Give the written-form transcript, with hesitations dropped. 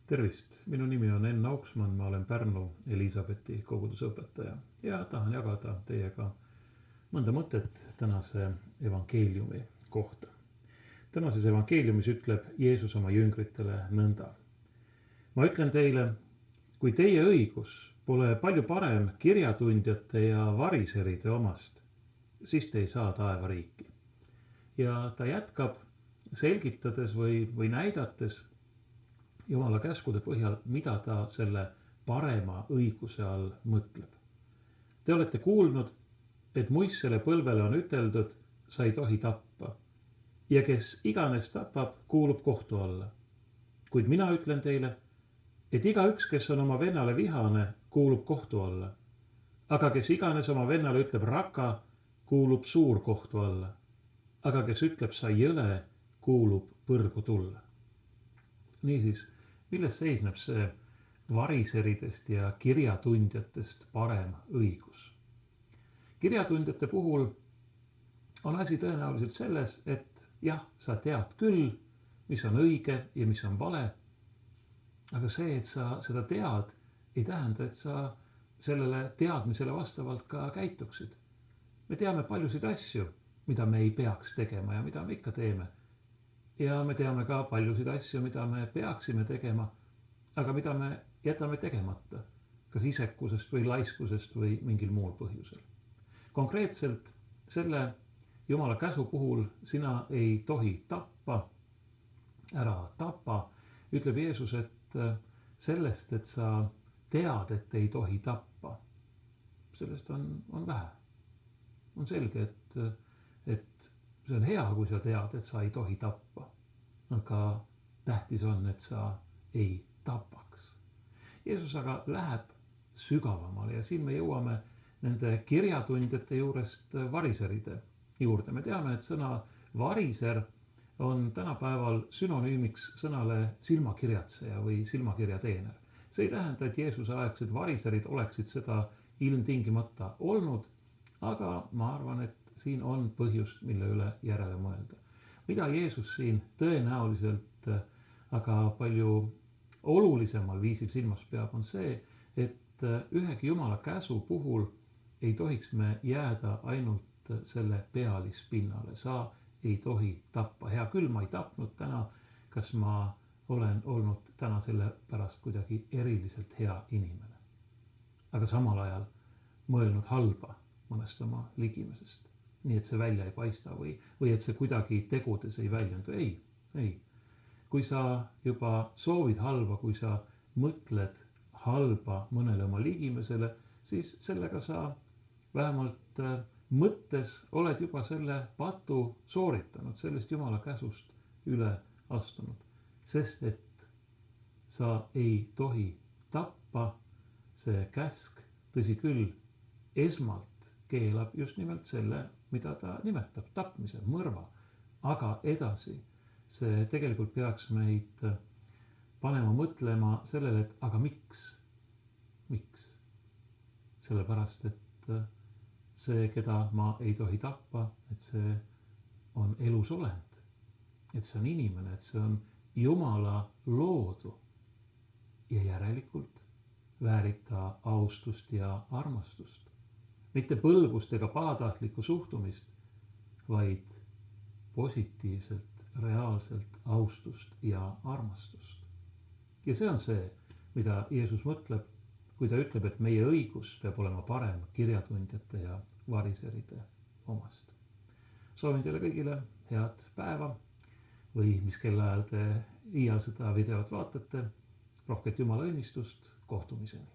Tervist, minu nimi on Enn Auksmann, ma olen Pärnu Elisabethi kogudusõpetaja ja tahan jagada teiega mõnda mõtet tänase evangeeliumi kohta. Tänases evangeeliumis ütleb Jeesus oma jüngritele nõnda. Ma ütlen teile, kui teie õigus pole palju parem kirjatundjate ja variseride omast, siis te ei saa taevariiki. Ja ta jätkab selgitades või näidates Jumala käskude põhjal, mida ta selle parema õiguse all mõtleb. Te olete kuulnud, et muissele põlvele on üteldud, sa ei tohi tappa. Ja kes iganes tapab, kuulub kohtu alla. Kuid mina ütlen teile, et igaüks, kes on oma vennale vihane, kuulub kohtu alla. Aga kes iganes oma vennale ütleb raka, kuulub suur kohtu alla. Aga kes ütleb sa jõle, kuulub põrgu tulla. Niisiis, milles seisneb see variseridest ja kirjatundjatest parem õigus? Kirjatundjate puhul on asi tõenäoliselt selles, et jah, sa tead küll, mis on õige ja mis on vale. Aga see, et sa seda tead, ei tähenda, et sa sellele teadmisele vastavalt ka käituksid. Me teame paljusid asju, mida me ei peaks tegema ja mida me ikka teeme. Ja me teame ka paljusid asju, mida me peaksime tegema, aga mida me jätame tegemata, kas isekusest või laiskusest või mingil muul põhjusel. Konkreetselt selle Jumala käsu puhul sina ei tohi tappa, ära tapa, ütleb Jeesus, et sellest, et sa tead, et ei tohi tappa, sellest on vähe. On selge, et see on hea, kui sa tead, et sa ei tohi tappa. Aga tähtis on, et sa ei tapaks. Jeesus aga läheb sügavamale ja siin me jõuame nende kirjatundjate juurest variseride juurde. Me teame, et sõna variser on tänapäeval sünonüümiks sõnale silmakirjatseja või silmakirjateener. See ei tähenda, et Jeesuse aegsed variserid oleksid seda ilmtingimata olnud, aga ma arvan, et siin on põhjust, mille üle järele mõelda. Mida Jeesus siin tõenäoliselt, aga palju olulisemal viisil silmas peab, on see, et ühegi Jumala käsu puhul ei tohiks me jääda ainult selle pealispinnale. Sa ei tohi tappa. Hea küll, ma ei tapnud täna, kas ma olen olnud täna selle pärast kuidagi eriliselt hea inimene. Aga samal ajal mõelnud halba mõnest oma ligimesest. Nii et see välja ei paista või et see kuidagi tegudes ei väljundu. Ei. Kui sa juba soovid halba, kui sa mõtled halba mõnele oma ligimesele, siis sellega sa vähemalt mõttes oled juba selle patu sooritanud, sellest Jumala käsust üle astunud. Sest et sa ei tohi tappa, see käsk, tõsi küll, esmalt keelab just nimelt selle, mida ta nimetab tapmise, mõrva. Aga edasi, see tegelikult peaks meid panema mõtlema sellele, et aga miks? Miks? Sellepärast, et see, keda ma ei tohi tappa, et see on elus olend. Et see on inimene, et see on Jumala loodu. Ja järelikult väärib ta austust ja armastust. Mitte põlgust ega pahatahtlikku suhtumist, vaid positiivselt, reaalselt austust ja armastust. Ja see on see, mida Jeesus mõtleb, kui ta ütleb, et meie õigus peab olema parem kirjatundjate ja variseride omast. Soovin teile kõigile head päeva või mis kellaajal te iial seda videot vaatate. Rohket Jumala õnnistust, kohtumiseni.